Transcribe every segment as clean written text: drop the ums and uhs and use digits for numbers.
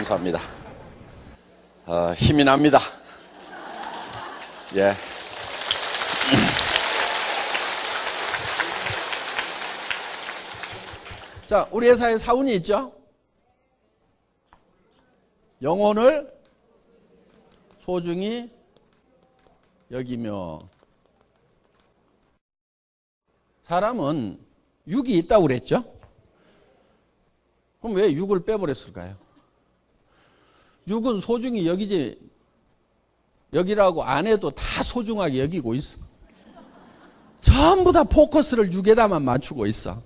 감사합니다. 힘이 납니다. 예. 자, 우리 회사에 사운이 있죠? 영혼을 소중히 여기며. 사람은 육이 있다고 그랬죠? 그럼 왜 육을 빼버렸을까요? 육은 소중히 여기라고 안 해도 다 소중하게 여기고 있어. 전부 다 포커스를 육에다만 맞추고 있어.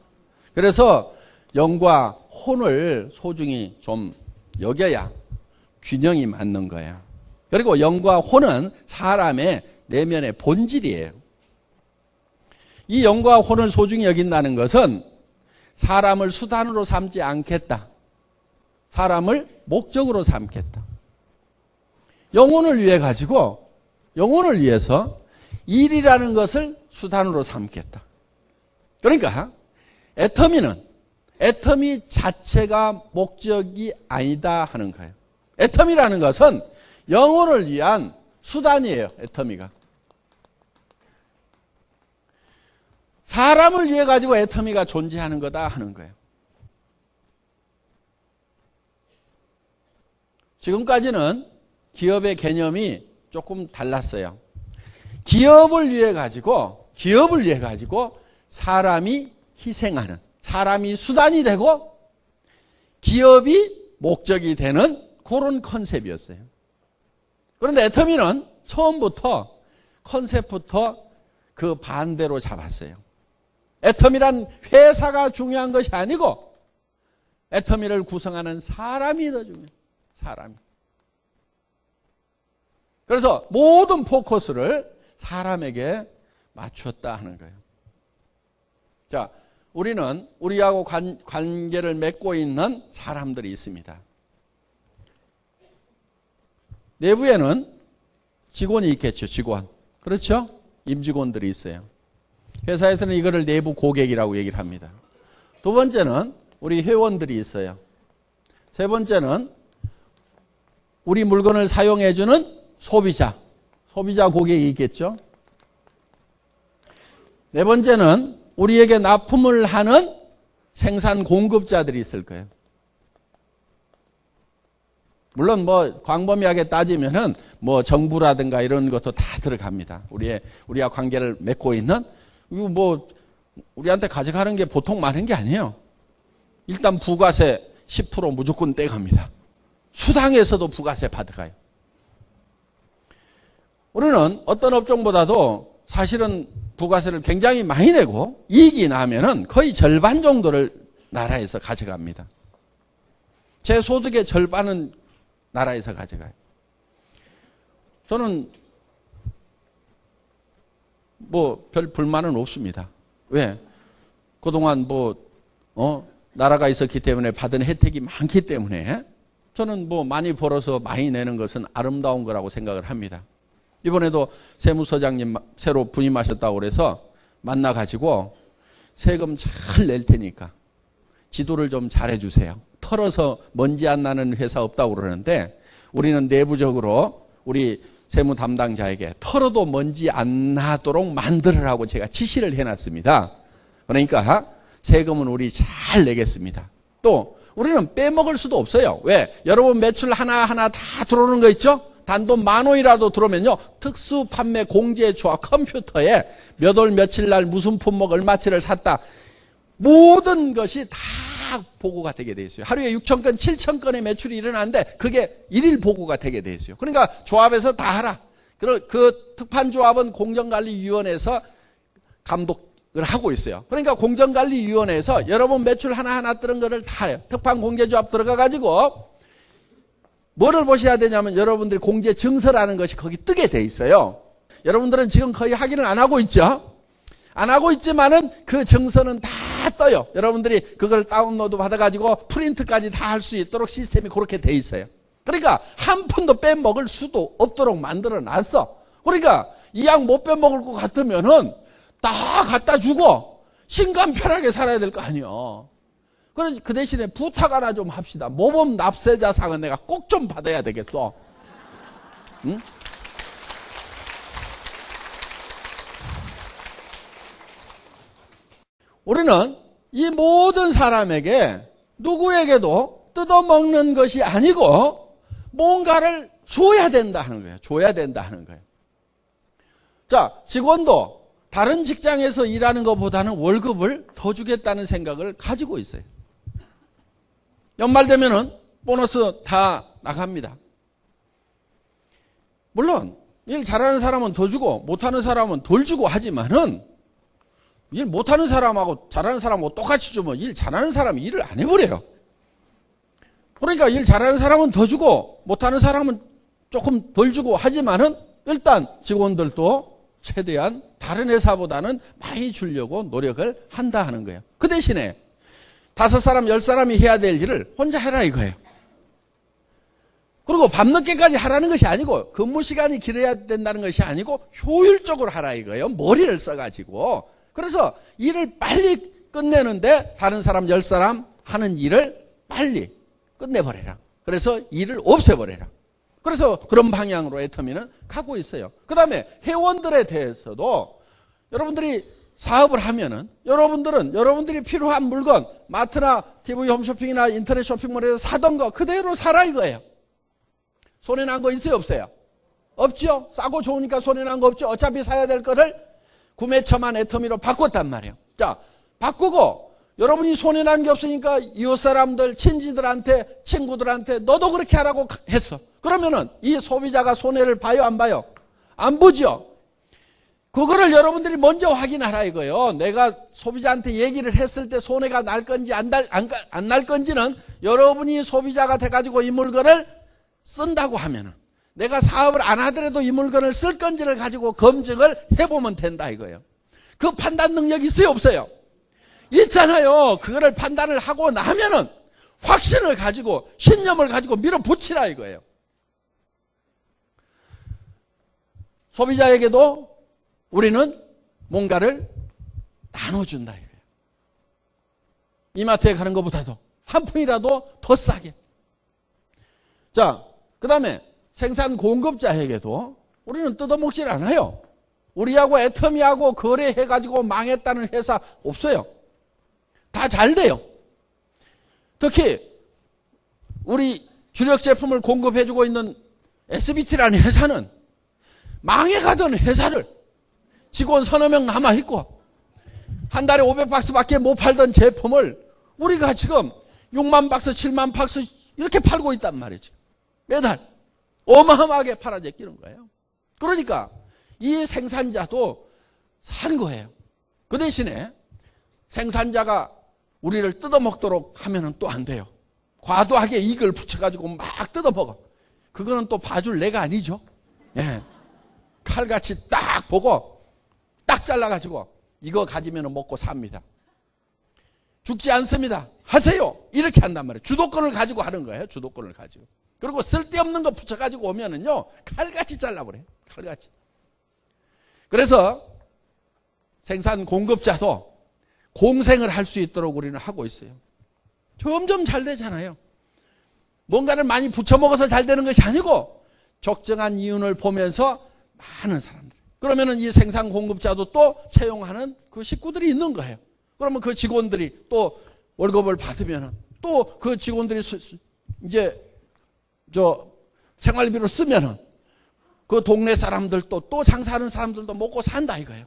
그래서 영과 혼을 소중히 좀 여겨야 균형이 맞는 거야. 그리고 영과 혼은 사람의 내면의 본질이에요. 이 영과 혼을 소중히 여긴다는 것은 사람을 수단으로 삼지 않겠다. 사람을 목적으로 삼겠다. 영혼을 위해서 일이라는 것을 수단으로 삼겠다. 그러니까 애터미 자체가 목적이 아니다 하는 거예요. 애터미라는 것은 영혼을 위한 수단이에요. 애터미가. 사람을 위해 가지고 애터미가 존재하는 거다 하는 거예요. 지금까지는 기업의 개념이 조금 달랐어요. 기업을 위해 가지고 사람이 희생하는, 사람이 수단이 되고 기업이 목적이 되는 그런 컨셉이었어요. 그런데 애터미는 처음부터 컨셉부터 그 반대로 잡았어요. 애터미란 회사가 중요한 것이 아니고 애터미를 구성하는 사람이 더 중요해요. 사람이. 그래서 모든 포커스를 사람에게 맞췄다 하는 거예요. 자, 우리는 우리하고 관계를 맺고 있는 사람들이 있습니다. 내부에는 직원이 있겠죠. 직원. 그렇죠? 임직원들이 있어요. 회사에서는 이거를 내부 고객이라고 얘기를 합니다. 두 번째는 우리 회원들이 있어요. 세 번째는 우리 물건을 사용해주는 소비자 고객이 있겠죠. 네 번째는 우리에게 납품을 하는 생산 공급자들이 있을 거예요. 물론 광범위하게 따지면은 정부라든가 이런 것도 다 들어갑니다. 우리와 관계를 맺고 있는, 이거 우리한테 가져가는 게 보통 많은 게 아니에요. 일단 부가세 10% 무조건 떼갑니다. 수당에서도 부가세 받아가요. 우리는 어떤 업종보다도 사실은 부가세를 굉장히 많이 내고 이익이 나면은 거의 절반 정도를 나라에서 가져갑니다. 제 소득의 절반은 나라에서 가져가요. 저는 별 불만은 없습니다. 왜? 그동안 나라가 있었기 때문에 받은 혜택이 많기 때문에 저는 많이 벌어서 많이 내는 것은 아름다운 거라고 생각을 합니다. 이번에도 세무서장님 새로 부임하셨다고 그래서 만나가지고 세금 잘 낼 테니까 지도를 좀 잘해주세요. 털어서 먼지 안 나는 회사 없다고 그러는데 우리는 내부적으로 우리 세무 담당자에게 털어도 먼지 안 나도록 만들으라고 제가 지시를 해놨습니다. 그러니까 세금은 우리 잘 내겠습니다. 또 우리는 빼먹을 수도 없어요. 왜? 여러분 매출 하나하나 다 들어오는 거 있죠? 단돈 10,000원이라도 들어오면요, 특수 판매 공제 조합 컴퓨터에 몇 월 며칠 날 무슨 품목 얼마치를 샀다, 모든 것이 다 보고가 되게 돼 있어요. 하루에 6,000건, 7,000건의 매출이 일어나는데 그게 일일 보고가 되게 돼 있어요. 그러니까 조합에서 다 하라. 그 특판조합은 공정관리위원회에서 감독을 하고 있어요. 그러니까 공정관리위원회에서 여러분 매출 하나하나 뜨는 거를 다 해요. 특판공제조합 들어가가지고 뭐를 보셔야 되냐면 여러분들이 공제 증서라는 것이 거기 뜨게 돼 있어요. 여러분들은 지금 거의 확인을 안 하고 있죠? 안 하고 있지만은 그 증서는 다 떠요. 여러분들이 그걸 다운로드 받아가지고 프린트까지 다 할 수 있도록 시스템이 그렇게 돼 있어요. 그러니까 한 푼도 빼먹을 수도 없도록 만들어 놨어. 그러니까 이 양 못 빼먹을 것 같으면은 다 갖다 주고 신간 편하게 살아야 될 거 아니에요. 그래서 그 대신에 부탁 하나 좀 합시다. 모범 납세자상은 내가 꼭 좀 받아야 되겠어. 응? 우리는 이 모든 사람에게 누구에게도 뜯어먹는 것이 아니고 뭔가를 줘야 된다 하는 거예요. 줘야 된다 하는 거예요. 자, 직원도 다른 직장에서 일하는 것보다는 월급을 더 주겠다는 생각을 가지고 있어요. 연말 되면은 보너스 다 나갑니다. 물론 일 잘하는 사람은 더 주고 못하는 사람은 덜 주고 하지만은 일 못하는 사람하고 잘하는 사람하고 똑같이 주면 일 잘하는 사람이 일을 안 해버려요. 그러니까 일 잘하는 사람은 더 주고 못하는 사람은 조금 덜 주고 하지만은 일단 직원들도 최대한 다른 회사보다는 많이 주려고 노력을 한다 하는 거예요. 그 대신에 5사람, 10사람이 해야 될 일을 혼자 해라 이거예요. 그리고 밤늦게까지 하라는 것이 아니고 근무 시간이 길어야 된다는 것이 아니고 효율적으로 하라 이거예요. 머리를 써가지고. 그래서 일을 빨리 끝내는데 다른 사람 10사람 하는 일을 빨리 끝내버려라. 그래서 일을 없애버려라. 그래서 그런 방향으로 애터미는 가고 있어요. 그 다음에 회원들에 대해서도 여러분들이 사업을 하면은 여러분들이 필요한 물건 마트나 TV 홈쇼핑이나 인터넷 쇼핑몰에서 사던 거 그대로 사라 이거예요. 손해난 거 있어요 없어요? 없죠. 싸고 좋으니까 손해난 거 없죠. 어차피 사야 될 거를 구매처만 애터미로 바꿨단 말이에요. 자, 바꾸고 여러분이 손해난 게 없으니까 이웃 사람들, 친지들한테, 친구들한테 너도 그렇게 하라고 했어. 그러면은 이 소비자가 손해를 봐요 안 봐요? 안 보죠. 그거를 여러분들이 먼저 확인하라 이거예요. 내가 소비자한테 얘기를 했을 때 손해가 날 건지 안 날 건지는 여러분이 소비자가 돼가지고 이 물건을 쓴다고 하면은 내가 사업을 안 하더라도 이 물건을 쓸 건지를 가지고 검증을 해보면 된다 이거예요. 그 판단 능력이 있어요 없어요? 있잖아요. 그거를 판단을 하고 나면은 확신을 가지고 신념을 가지고 밀어붙이라 이거예요. 소비자에게도 우리는 뭔가를 나눠준다 이거예요. 이마트에 가는 것보다도 한 푼이라도 더 싸게. 자, 그 다음에 생산 공급자에게도 우리는 뜯어먹질 않아요. 우리하고 애터미하고 거래해가지고 망했다는 회사 없어요. 다 잘 돼요. 특히 우리 주력 제품을 공급해주고 있는 SBT라는 회사는 망해가던 회사를 직원 서너 명 남아있고 한 달에 500박스밖에 못 팔던 제품을 우리가 지금 6만 박스, 7만 박스 이렇게 팔고 있단 말이죠. 매달 어마어마하게 팔아제끼는 거예요. 그러니까 이 생산자도 산 거예요. 그 대신에 생산자가 우리를 뜯어먹도록 하면은 또 안 돼요. 과도하게 이익을 붙여가지고 막 뜯어먹어. 그거는 또 봐줄 내가 아니죠. 예. 칼같이 딱 보고 딱 잘라가지고 이거 가지면 먹고 삽니다. 죽지 않습니다. 하세요. 이렇게 한단 말이에요. 주도권을 가지고 하는 거예요. 주도권을 가지고. 그리고 쓸데없는 거 붙여가지고 오면은요 칼같이 잘라버려요. 칼같이. 그래서 생산 공급자도 공생을 할 수 있도록 우리는 하고 있어요. 점점 잘 되잖아요. 뭔가를 많이 붙여먹어서 잘 되는 것이 아니고 적정한 이윤을 보면서 많은 사람들. 그러면은 이 생산 공급자도 또 채용하는 그 식구들이 있는 거예요. 그러면 그 직원들이 또 월급을 받으면은 또 그 직원들이 이제 생활비로 쓰면은 그 동네 사람들도 또 장사하는 사람들도 먹고 산다 이거예요.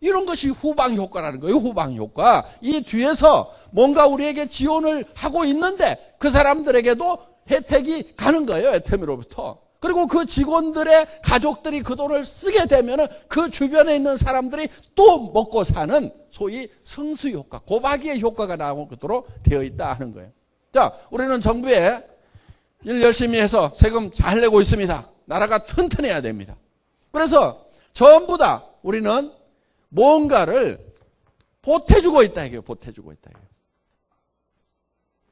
이런 것이 후방 효과라는 거예요. 후방 효과. 이 뒤에서 뭔가 우리에게 지원을 하고 있는데 그 사람들에게도 혜택이 가는 거예요. 애터미로부터. 그리고 그 직원들의 가족들이 그 돈을 쓰게 되면 그 주변에 있는 사람들이 또 먹고 사는 소위 성수 효과, 고박이의 효과가 나오도록 되어 있다 하는 거예요. 자, 우리는 정부에 일 열심히 해서 세금 잘 내고 있습니다. 나라가 튼튼해야 됩니다. 그래서 전부 다 우리는 뭔가를 보태주고 있다 이게요. 보태주고 있다 이게요.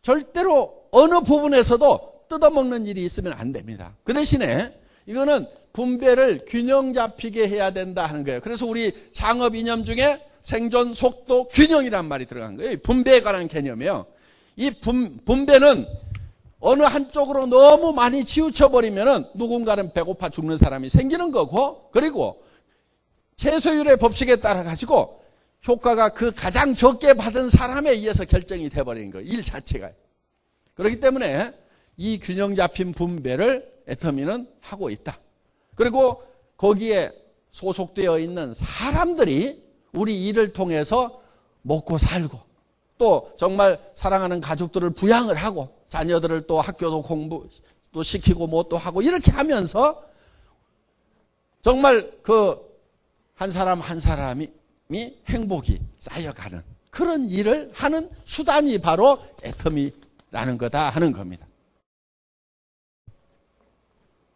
절대로 어느 부분에서도 뜯어먹는 일이 있으면 안 됩니다. 그 대신에 이거는 분배를 균형 잡히게 해야 된다 하는 거예요. 그래서 우리 창업 이념 중에 생존 속도 균형이란 말이 들어간 거예요. 분배에 관한 개념이에요. 이 분배는 어느 한쪽으로 너무 많이 치우쳐버리면 누군가는 배고파 죽는 사람이 생기는 거고, 그리고 채소율의 법칙에 따라 가지고 효과가 그 가장 적게 받은 사람에 의해서 결정이 돼버리는 거예요. 일 자체가. 그렇기 때문에 이 균형 잡힌 분배를 애터미는 하고 있다. 그리고 거기에 소속되어 있는 사람들이 우리 일을 통해서 먹고 살고, 또 정말 사랑하는 가족들을 부양을 하고, 자녀들을 또 학교도 공부도 시키고 뭐 또 하고, 이렇게 하면서 정말 그 한 사람 한 사람이 행복이 쌓여가는 그런 일을 하는 수단이 바로 애터미라는 거다 하는 겁니다.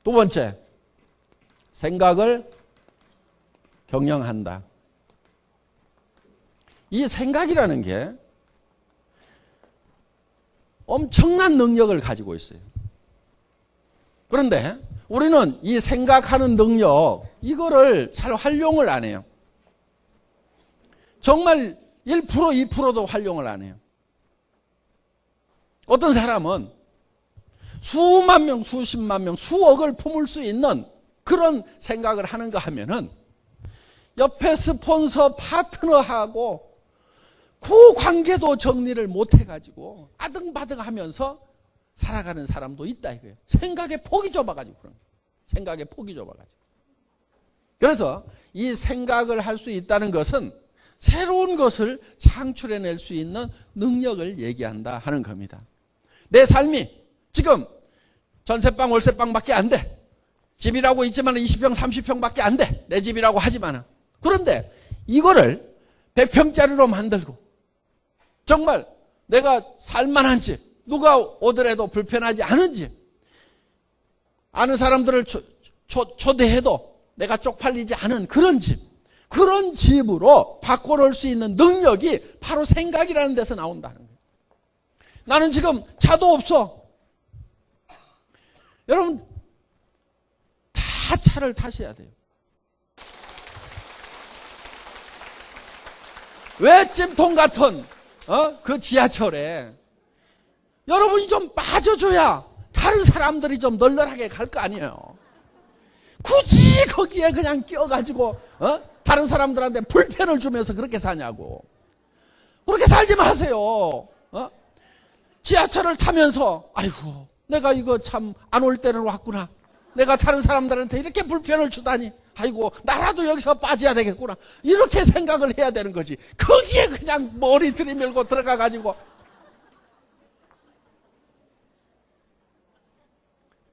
두 번째, 생각을 경영한다. 이 생각이라는 게 엄청난 능력을 가지고 있어요. 그런데 우리는 이 생각하는 능력, 이거를 잘 활용을 안 해요. 정말 1%, 2%도 활용을 안 해요. 어떤 사람은 수만 명, 수십만 명, 수억을 품을 수 있는 그런 생각을 하는가 하면은 옆에 스폰서 파트너하고 그 관계도 정리를 못 해가지고 아등바등 하면서 살아가는 사람도 있다 이거예요. 생각의 폭이 좁아가지고 그런 거예요. 생각의 폭이 좁아가지고. 그래서 이 생각을 할 수 있다는 것은 새로운 것을 창출해낼 수 있는 능력을 얘기한다 하는 겁니다. 내 삶이 지금 전세방, 월세방밖에 안 돼. 집이라고 있지만 20평, 30평밖에 안 돼. 내 집이라고 하지만. 그런데 이거를 100평짜리로 만들고 정말 내가 살만한 집, 누가 오더라도 불편하지 않은 집, 아는 사람들을 초대해도 내가 쪽팔리지 않은 그런 집, 그런 집으로 바꿔놓을 수 있는 능력이 바로 생각이라는 데서 나온다는 거예요. 나는 지금 차도 없어. 여러분, 다 차를 타셔야 돼요. 왜 찜통 같은 그 지하철에 여러분이 좀 빠져줘야 다른 사람들이 좀 널널하게 갈 거 아니에요. 굳이 거기에 그냥 끼어가지고 다른 사람들한테 불편을 주면서 그렇게 사냐고. 그렇게 살지 마세요. 지하철을 타면서 아이고 내가 이거 참 안 올 때로 왔구나. 내가 다른 사람들한테 이렇게 불편을 주다니. 아이고 나라도 여기서 빠져야 되겠구나. 이렇게 생각을 해야 되는 거지. 거기에 그냥 머리 들이밀고 들어가가지고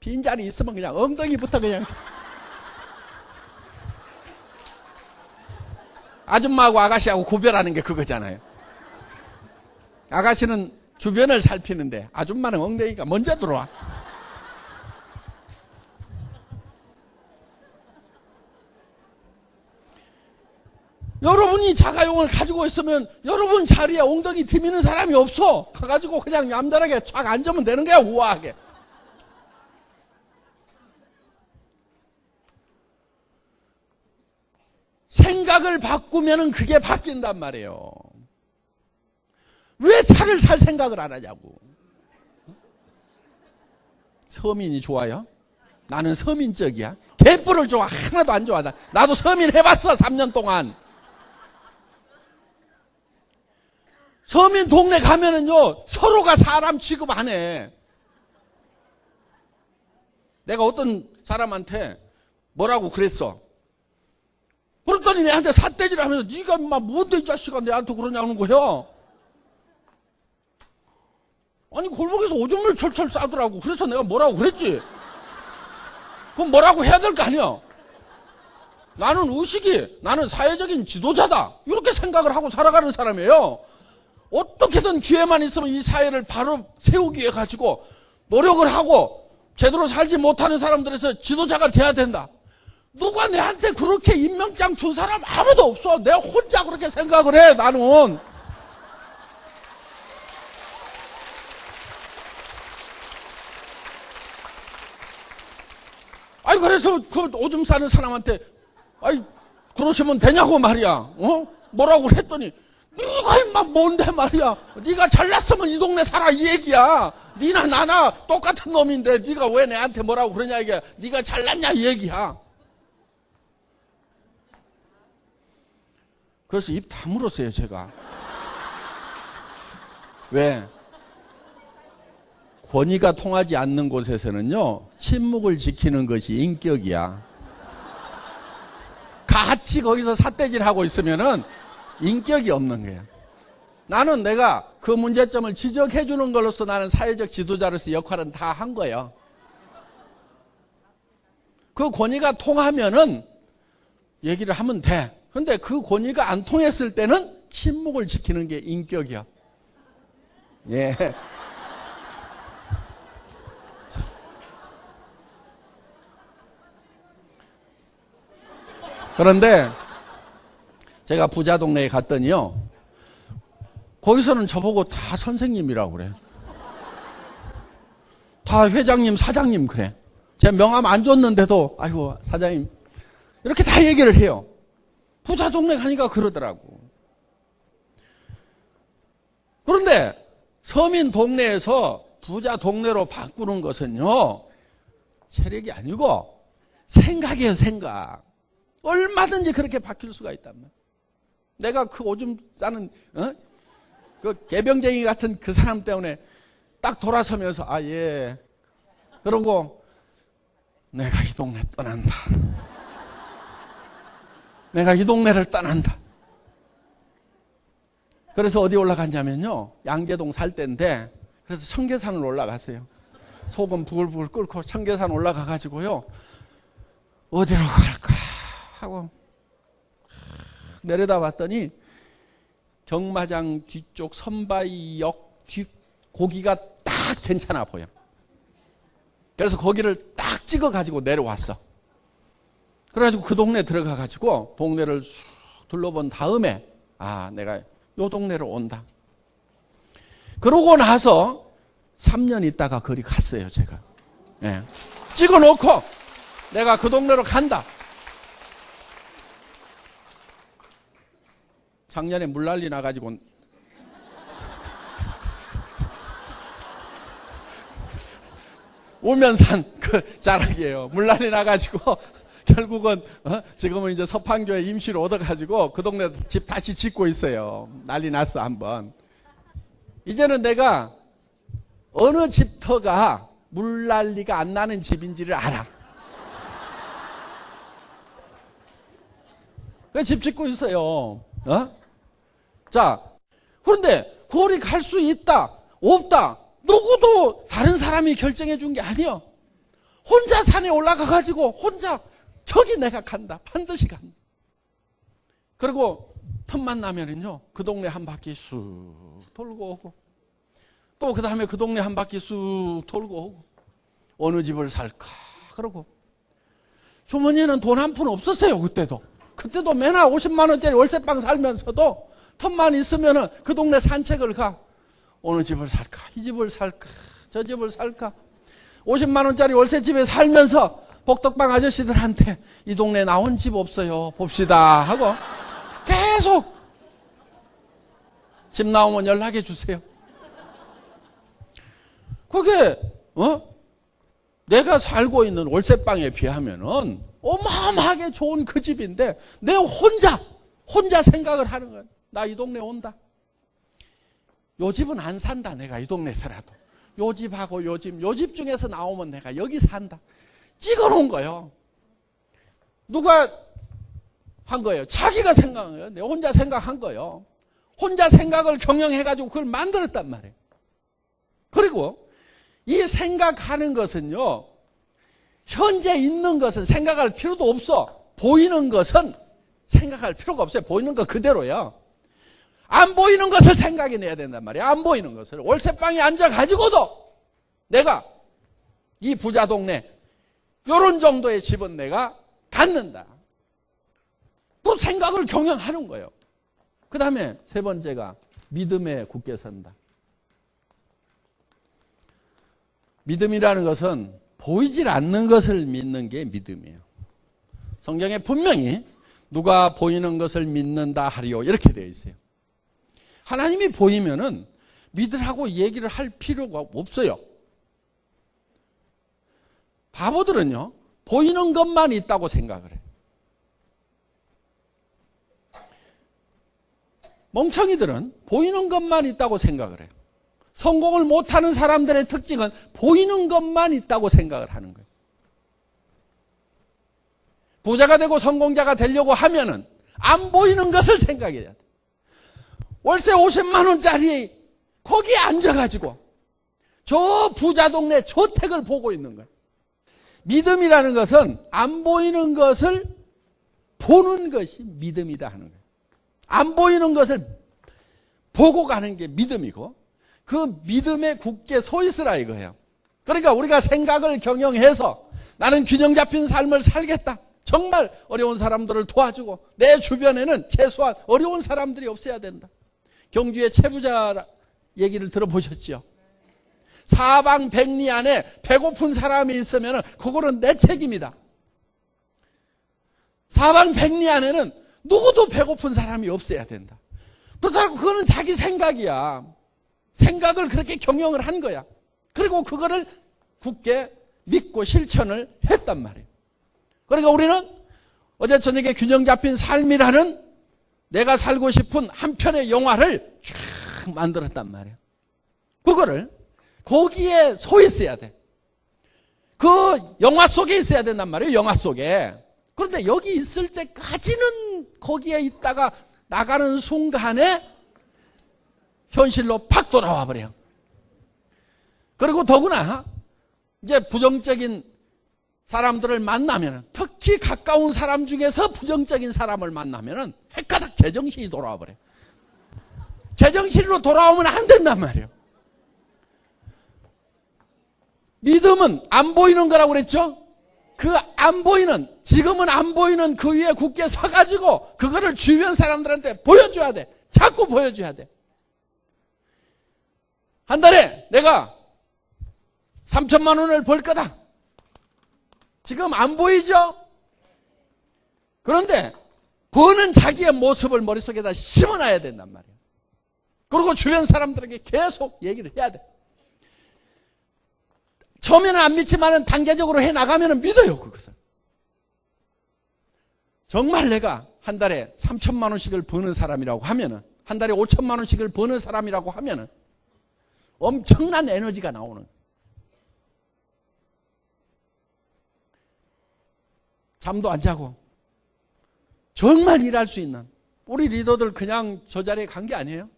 빈자리 있으면 그냥 엉덩이부터 그냥. 아줌마하고 아가씨하고 구별하는 게 그거잖아요. 아가씨는 주변을 살피는데 아줌마는 엉덩이가 먼저 들어와. 여러분이 자가용을 가지고 있으면 여러분 자리에 엉덩이 디미는 사람이 없어. 가가지고 그냥 얌전하게 쫙 앉으면 되는 거야, 우아하게. 생각을 바꾸면 그게 바뀐단 말이에요. 왜 차를 살 생각을 안 하냐고. 서민이 좋아요? 나는 서민적이야. 개뿔을 좋아. 하나도 안 좋아. 나도 서민 해봤어, 3년 동안. 서민 동네 가면은요, 서로가 사람 취급 안 해. 내가 어떤 사람한테 뭐라고 그랬어. 그랬더니 내한테 삿대질을 하면서 네가 인마 뭔데 이 자식아 내한테 그러냐는 거야. 아니 골목에서 오줌을 철철 싸더라고. 그래서 내가 뭐라고 그랬지. 그럼 뭐라고 해야 될 거 아니야. 나는 의식이, 나는 사회적인 지도자다, 이렇게 생각을 하고 살아가는 사람이에요. 어떻게든 기회만 있으면 이 사회를 바로 세우기 위해 가지고 노력을 하고 제대로 살지 못하는 사람들에서 지도자가 돼야 된다. 누가 내한테 그렇게 임명장 준 사람 아무도 없어. 내가 혼자 그렇게 생각을 해, 나는. 아니, 그래서 그 오줌 싸는 사람한테, 아이, 그러시면 되냐고 말이야. 뭐라고 했더니, 네가 임마 뭔데 말이야. 네가 잘났으면 이 동네 살아 이 얘기야. 네나 나나 똑같은 놈인데 네가 왜 내한테 뭐라고 그러냐 이게. 네가 잘났냐 이 얘기야. 그래서 입 다물었어요 제가. 왜? 권위가 통하지 않는 곳에서는요 침묵을 지키는 것이 인격이야. 같이 거기서 삿대질하고 있으면은 인격이 없는 거야. 나는 내가 그 문제점을 지적해 주는 걸로서 나는 사회적 지도자로서 역할은 다 한 거예요. 그 권위가 통하면은 얘기를 하면 돼. 근데 그 권위가 안 통했을 때는 침묵을 지키는 게 인격이야. 예. 그런데 제가 부자 동네에 갔더니요. 거기서는 저보고 다 선생님이라고 그래. 다 회장님, 사장님 그래. 제 명함 안 줬는데도 아이고 사장님 이렇게 다 얘기를 해요. 부자 동네 가니까 그러더라고. 그런데 서민 동네에서 부자 동네로 바꾸는 것은요. 체력이 아니고 생각이에요. 생각. 얼마든지 그렇게 바뀔 수가 있단 말이야. 내가 그 오줌 싸는 그 개병쟁이 같은 그 사람 때문에 딱 돌아서면서 아 예. 그러고 내가 이 동네 떠난다. 내가 이 동네를 떠난다. 그래서 어디 올라갔냐면요. 양재동 살 때인데 그래서 청계산을 올라갔어요. 소금 부글부글 끓고 청계산 올라가가지고요. 어디로 갈까 하고 내려다 봤더니 경마장 뒤쪽 선바위역 뒤 고기가 딱 괜찮아 보여. 그래서 거기를 딱 찍어가지고 내려왔어. 그래가지고 그 동네 들어가가지고 동네를 쑥 둘러본 다음에 아 내가 요 동네로 온다. 그러고 나서 3년 있다가 거기 갔어요 제가. 예. 찍어놓고 내가 그 동네로 간다. 작년에 물난리 나가지고 오면산 그 자락이에요. 물난리 나가지고 결국은 지금은 이제 서판교에 임시로 얻어가지고 그 동네 집 다시 짓고 있어요. 난리 났어 한번. 이제는 내가 어느 집터가 물난리가 안 나는 집인지를 알아. 집 짓고 있어요. 자, 그런데 거기 갈 수 있다, 없다. 누구도 다른 사람이 결정해 준 게 아니야. 혼자 산에 올라가가지고 혼자 저기 내가 간다. 반드시 간다. 그리고 틈만 나면은요, 그 동네 한 바퀴 쑥 돌고 오고, 또 그 다음에 그 동네 한 바퀴 쑥 돌고 오고, 어느 집을 살까? 그러고. 주머니에는 돈 한 푼 없었어요, 그때도. 그때도 맨날 50만원짜리 월세방 살면서도 틈만 있으면은 그 동네 산책을 가. 어느 집을 살까? 이 집을 살까? 저 집을 살까? 50만원짜리 월세집에 살면서 복덕방 아저씨들한테 이 동네 나온 집 없어요. 봅시다. 하고 계속 집 나오면 연락해 주세요. 그게, 내가 살고 있는 월세방에 비하면은 어마어마하게 좋은 그 집인데 내 혼자 생각을 하는 거야. 나 이 동네 온다. 요 집은 안 산다. 내가 이 동네에서라도. 요 집하고 요 집 중에서 나오면 내가 여기 산다. 찍어놓은 거예요. 누가 한 거예요? 자기가 생각한 거예요. 내가 혼자 생각한 거예요. 혼자 생각을 경영해가지고 그걸 만들었단 말이에요. 그리고 이 생각하는 것은요, 현재 있는 것은 생각할 필요도 없어. 보이는 것은 생각할 필요가 없어요. 보이는 거 그대로요. 안 보이는 것을 생각해내야 된단 말이에요. 안 보이는 것을. 월세방에 앉아가지고도 내가 이 부자 동네 요런 정도의 집은 내가 갖는다. 또 생각을 경영하는 거예요. 그 다음에 세 번째가 믿음에 굳게 선다. 믿음이라는 것은 보이질 않는 것을 믿는 게 믿음이에요. 성경에 분명히 누가 보이는 것을 믿는다 하리요 이렇게 되어 있어요. 하나님이 보이면은 믿으라고 얘기를 할 필요가 없어요. 바보들은요, 보이는 것만 있다고 생각을 해요. 멍청이들은 보이는 것만 있다고 생각을 해요. 성공을 못하는 사람들의 특징은 보이는 것만 있다고 생각을 하는 거예요. 부자가 되고 성공자가 되려고 하면은 안 보이는 것을 생각해야 돼. 월세 50만 원짜리 거기에 앉아가지고 저 부자 동네 저택을 보고 있는 거예요. 믿음이라는 것은 안 보이는 것을 보는 것이 믿음이다 하는 거예요. 안 보이는 것을 보고 가는 게 믿음이고 그 믿음에 굳게 서 있으라 이거예요. 그러니까 우리가 생각을 경영해서 나는 균형 잡힌 삶을 살겠다. 정말 어려운 사람들을 도와주고 내 주변에는 최소한 어려운 사람들이 없어야 된다. 경주의 채부자 얘기를 들어보셨죠? 사방백리 안에 배고픈 사람이 있으면 그거는 내 책임이다. 사방백리 안에는 누구도 배고픈 사람이 없어야 된다. 그렇다고 그거는 자기 생각이야. 생각을 그렇게 경영을 한 거야. 그리고 그거를 굳게 믿고 실천을 했단 말이에요. 그러니까 우리는 어제 저녁에 균형 잡힌 삶이라는 내가 살고 싶은 한 편의 영화를 쫙 만들었단 말이에요. 그거를 거기에 서 있어야 돼. 그 영화 속에 있어야 된단 말이에요. 영화 속에. 그런데 여기 있을 때까지는 거기에 있다가 나가는 순간에 현실로 팍 돌아와 버려요. 그리고 더구나 이제 부정적인 사람들을 만나면, 특히 가까운 사람 중에서 부정적인 사람을 만나면 헷가닥 제정신이 돌아와 버려요. 제정신으로 돌아오면 안 된단 말이에요. 믿음은 안 보이는 거라고 그랬죠? 그 안 보이는, 지금은 안 보이는 그 위에 굳게 서가지고 그거를 주변 사람들한테 보여줘야 돼. 자꾸 보여줘야 돼. 한 달에 내가 3천만 원을 벌 거다. 지금 안 보이죠? 그런데 버는 자기의 모습을 머릿속에다 심어놔야 된단 말이에요. 그리고 주변 사람들에게 계속 얘기를 해야 돼. 처음에는 안 믿지만 단계적으로 해나가면 믿어요, 그것을. 정말 내가 한 달에 3천만 원씩을 버는 사람이라고 하면은, 한 달에 5천만 원씩을 버는 사람이라고 하면은 엄청난 에너지가 나오는 거예요. 잠도 안 자고 정말 일할 수 있는 우리 리더들 그냥 저 자리에 간 게 아니에요.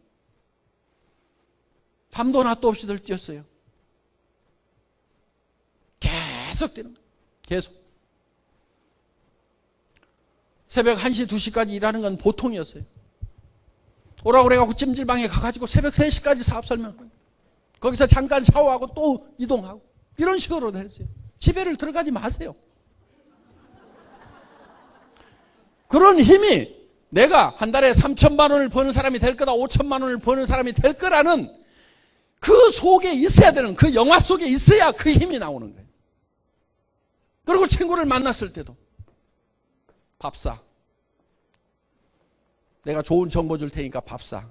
밤도 낮도 없이들 뛰었어요. 계속 뛰는 거예요. 계속. 새벽 1시, 2시까지 일하는 건 보통이었어요. 오라고 그래가지고 찜질방에 가가지고 새벽 3시까지 사업 설명하고 거기서 잠깐 샤워하고 또 이동하고 이런 식으로 했어요. 집에를 들어가지 마세요. 그런 힘이 내가 한 달에 3천만 원을 버는 사람이 될 거다, 5천만 원을 버는 사람이 될 거라는 그 속에 있어야 되는, 그 영화 속에 있어야 그 힘이 나오는 거예요. 그리고 친구를 만났을 때도 밥 사. 내가 좋은 정보 줄 테니까 밥 사.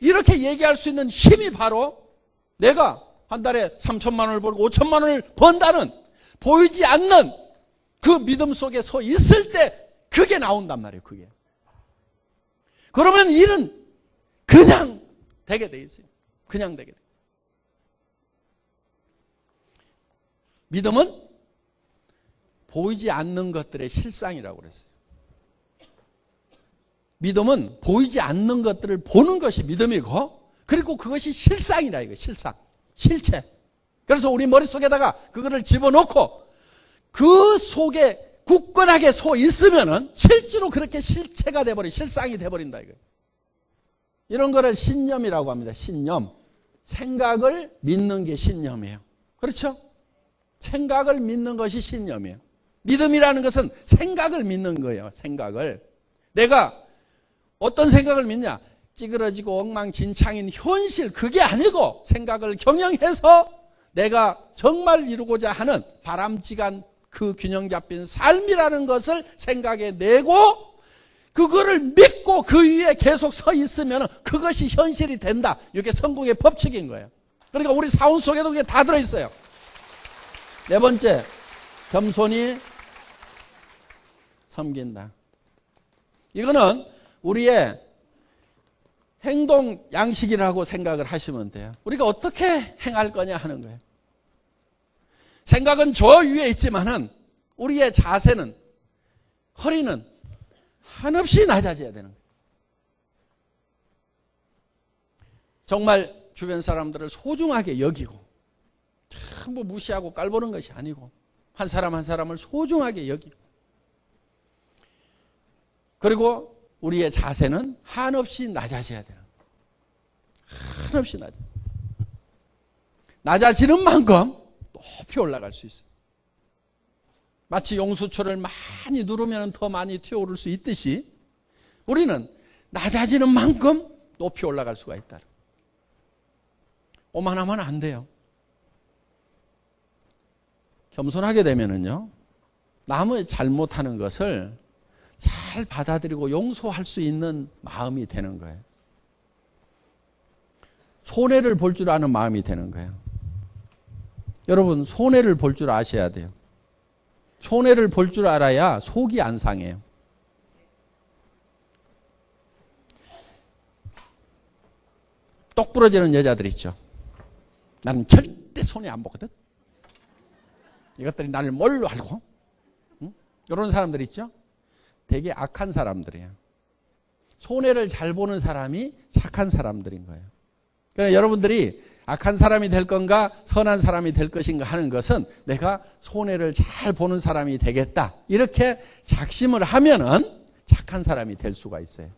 이렇게 얘기할 수 있는 힘이 바로 내가 한 달에 3천만 원을 벌고 5천만 원을 번다는 보이지 않는 그 믿음 속에 서 있을 때 그게 나온단 말이에요. 그게. 그러면 일은 그냥 되게 돼 있어요. 그냥 되게 돼. 믿음은 보이지 않는 것들의 실상이라고 그랬어요. 믿음은 보이지 않는 것들을 보는 것이 믿음이고, 그리고 그것이 실상이라 이거. 실상, 실체. 그래서 우리 머릿속에다가 그거를 집어넣고 그 속에 굳건하게 서 있으면은 실제로 그렇게 실체가 돼버린, 실상이 돼버린다 이거예요. 이런 거를 신념이라고 합니다. 신념. 생각을 믿는 게 신념이에요. 그렇죠? 생각을 믿는 것이 신념이에요. 믿음이라는 것은 생각을 믿는 거예요. 생각을. 내가 어떤 생각을 믿냐? 찌그러지고 엉망진창인 현실, 그게 아니고 생각을 경영해서 내가 정말 이루고자 하는 바람직한 그 균형 잡힌 삶이라는 것을 생각해 내고, 그 그거를 믿고 그 위에 계속 서 있으면 그것이 현실이 된다. 이게 성공의 법칙인 거예요. 그러니까 우리 사원 속에도 그게 다 들어있어요. 네 번째, 겸손히 섬긴다. 이거는 우리의 행동 양식이라고 생각을 하시면 돼요. 우리가 어떻게 행할 거냐 하는 거예요. 생각은 저 위에 있지만은 우리의 자세는, 허리는 한없이 낮아져야 되는 거예요. 정말 주변 사람들을 소중하게 여기고, 전부 무시하고 깔보는 것이 아니고, 한 사람 한 사람을 소중하게 여기고, 그리고 우리의 자세는 한없이 낮아져야 되는 거예요. 한없이 낮아지는 만큼 높이 올라갈 수 있어요. 마치 용수초를 많이 누르면 더 많이 튀어오를 수 있듯이 우리는 낮아지는 만큼 높이 올라갈 수가 있다. 오만하면 안 돼요. 겸손하게 되면은요, 남의 잘못하는 것을 잘 받아들이고 용서할 수 있는 마음이 되는 거예요. 손해를 볼 줄 아는 마음이 되는 거예요. 여러분, 손해를 볼 줄 아셔야 돼요. 손해를 볼 줄 알아야 속이 안 상해요. 똑 부러지는 여자들 있죠. 나는 절대 손해 안 보거든. 이것들이 나를 뭘로 알고? 응? 이런 사람들 있죠. 되게 악한 사람들이에요. 손해를 잘 보는 사람이 착한 사람들인 거예요. 그러니까 여러분들이 악한 사람이 될 건가 선한 사람이 될 것인가 하는 것은 내가 손해를 잘 보는 사람이 되겠다, 이렇게 작심을 하면은 착한 사람이 될 수가 있어요.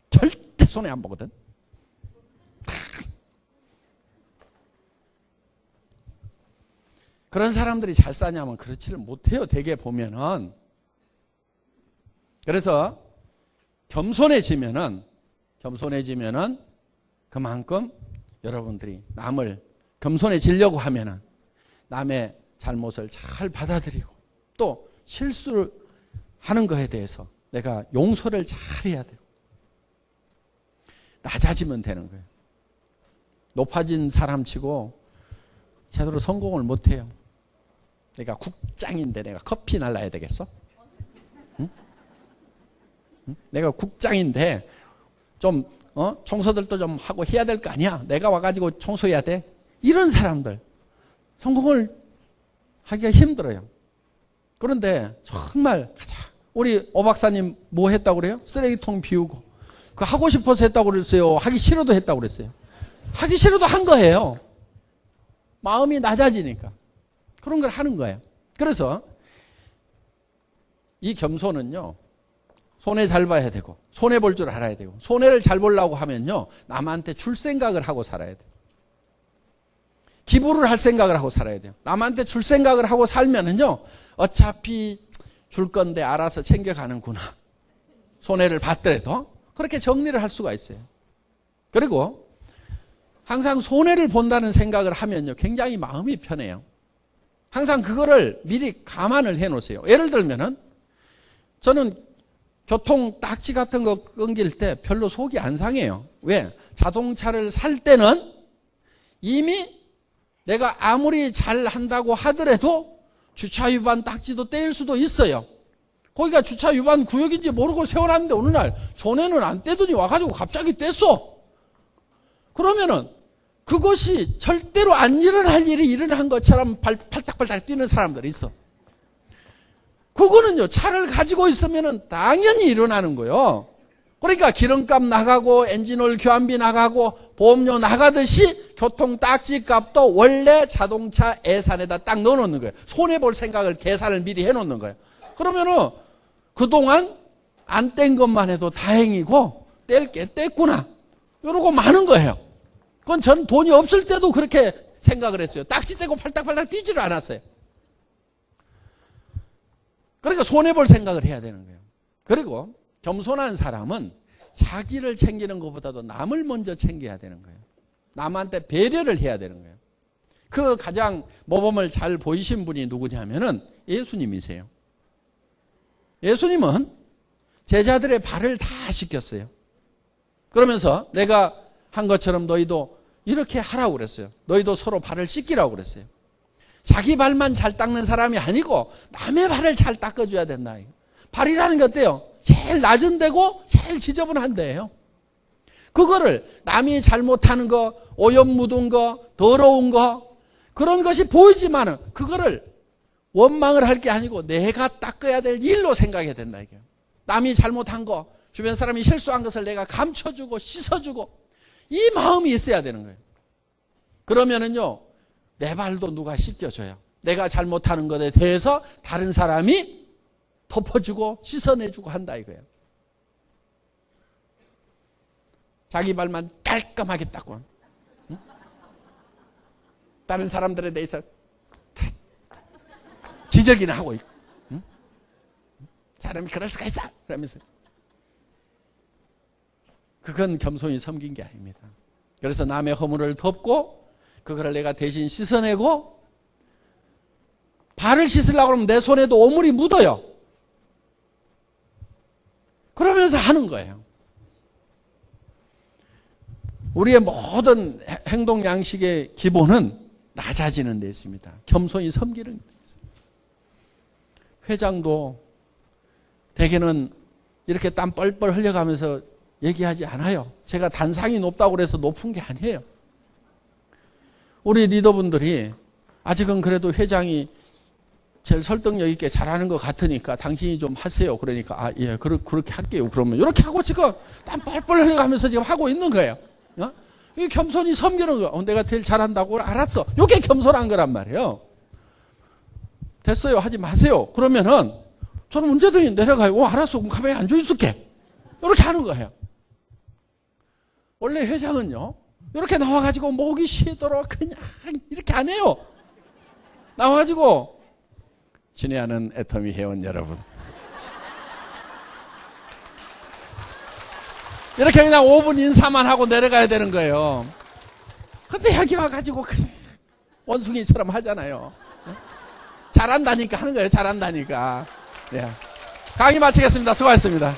절대 손해 안 보거든. 그런 사람들이 잘 사냐면 그렇지를 못해요. 대개 보면은. 그래서 겸손해지면은 그만큼 여러분들이 남을 겸손해지려고 하면은 남의 잘못을 잘 받아들이고 또 실수를 하는 것에 대해서 내가 용서를 잘 해야 돼요. 낮아지면 되는 거예요. 높아진 사람치고 제대로 성공을 못해요. 내가 국장인데 내가 커피 날라야 되겠어? 응? 응? 내가 국장인데 좀 청소들도 좀 하고 해야 될 거 아니야. 내가 와가지고 청소해야 돼. 이런 사람들 성공을 하기가 힘들어요. 그런데 정말 우리 오 박사님 뭐 했다고 그래요? 쓰레기통 비우고. 그 하고 싶어서 했다고 그랬어요? 하기 싫어도 했다고 그랬어요? 하기 싫어도 한 거예요. 마음이 낮아지니까 그런 걸 하는 거예요. 그래서 이 겸손은요, 손해 잘 봐야 되고 손해 볼 줄 알아야 되고, 손해를 잘 보려고 하면요 남한테 줄 생각을 하고 살아야 돼요. 기부를 할 생각을 하고 살아야 돼요. 남한테 줄 생각을 하고 살면은요 어차피 줄 건데 알아서 챙겨가는구나, 손해를 봤더라도 그렇게 정리를 할 수가 있어요. 그리고 항상 손해를 본다는 생각을 하면요 굉장히 마음이 편해요. 항상 그거를 미리 감안을 해 놓으세요. 예를 들면은 저는 교통 딱지 같은 거 끊길 때 별로 속이 안 상해요. 왜? 자동차를 살 때는 이미 내가 아무리 잘 한다고 하더라도 주차 위반 딱지도 떼일 수도 있어요. 거기가 주차 위반 구역인지 모르고 세워놨는데 어느 날 손해는 안 떼더니 와가지고 갑자기 뗐어. 그러면은 그것이 절대로 안 일어날 일이 일어난 것처럼 팔딱팔딱 뛰는 사람들이 있어. 그거는요 차를 가지고 있으면은 당연히 일어나는 거예요. 그러니까 기름값 나가고 엔진오일 교환비 나가고 보험료 나가듯이 교통 딱지 값도 원래 자동차 예산에다 딱 넣어놓는 거예요. 손해볼 생각을 계산을 미리 해놓는 거예요. 그러면은 그동안 안 뗀 것만 해도 다행이고 뗄 게 뗐구나 이러고 마는 거예요. 그건 전 돈이 없을 때도 그렇게 생각을 했어요. 딱지 떼고 팔딱팔딱 뛰지를 않았어요. 그러니까 손해볼 생각을 해야 되는 거예요. 그리고 겸손한 사람은 자기를 챙기는 것보다도 남을 먼저 챙겨야 되는 거예요. 남한테 배려를 해야 되는 거예요. 그 가장 모범을 잘 보이신 분이 누구냐면은 예수님이세요. 예수님은 제자들의 발을 다 씻겼어요. 그러면서 내가 한 것처럼 너희도 이렇게 하라고 그랬어요. 너희도 서로 발을 씻기라고 그랬어요. 자기 발만 잘 닦는 사람이 아니고 남의 발을 잘 닦아줘야 된다. 발이라는 게 어때요? 제일 낮은 데고 제일 지저분한 데예요. 그거를 남이 잘못하는 거, 오염 묻은 거, 더러운 거, 그런 것이 보이지만은 그거를 원망을 할 게 아니고 내가 닦아야 될 일로 생각해야 된다. 이게. 남이 잘못한 거, 주변 사람이 실수한 것을 내가 감춰주고 씻어주고 이 마음이 있어야 되는 거예요. 그러면은요, 내 발도 누가 씻겨줘요. 내가 잘못하는 것에 대해서 다른 사람이 덮어주고 씻어내주고 한다 이거예요. 자기 발만 깔끔하게 닦고 응? 다른 사람들에 대해서 지적이나 하고 있고 응? 사람이 그럴 수가 있어 그러면서 그건 겸손히 섬긴 게 아닙니다. 그래서 남의 허물을 덮고 그거를 내가 대신 씻어내고 발을 씻으려고 그러면 내 손에도 오물이 묻어요. 그러면서 하는 거예요. 우리의 모든 행동 양식의 기본은 낮아지는 데 있습니다. 겸손히 섬기는 데 있습니다. 회장도 대개는 이렇게 땀 뻘뻘 흘려가면서 얘기하지 않아요. 제가 단상이 높다고 그래서 높은 게 아니에요. 우리 리더분들이 아직은 그래도 회장이 제일 설득력 있게 잘하는 것 같으니까 당신이 좀 하세요. 그러니까 아, 예, 그렇게 할게요. 그러면 이렇게 하고 지금 땀 뻘뻘 흘려가면서 지금 하고 있는 거예요. 어? 이게 겸손히 섬기는 거야. 내가 제일 잘한다고 알았어. 이게 겸손한 거란 말이에요. 됐어요. 하지 마세요. 그러면은 저는 언제든지 내려가요. 알았어. 그럼 가만히 앉아 있을게. 이렇게 하는 거예요. 원래 회장은요. 이렇게 나와가지고 목이 쉬도록 그냥 이렇게 안 해요. 나와가지고 친애하는 애터미 회원 여러분. 이렇게 그냥 5분 인사만 하고 내려가야 되는 거예요. 근데 여기 와가지고 그냥 원숭이처럼 하잖아요. 잘한다니까 하는 거예요. 잘한다니까. 예. 강의 마치겠습니다. 수고하셨습니다.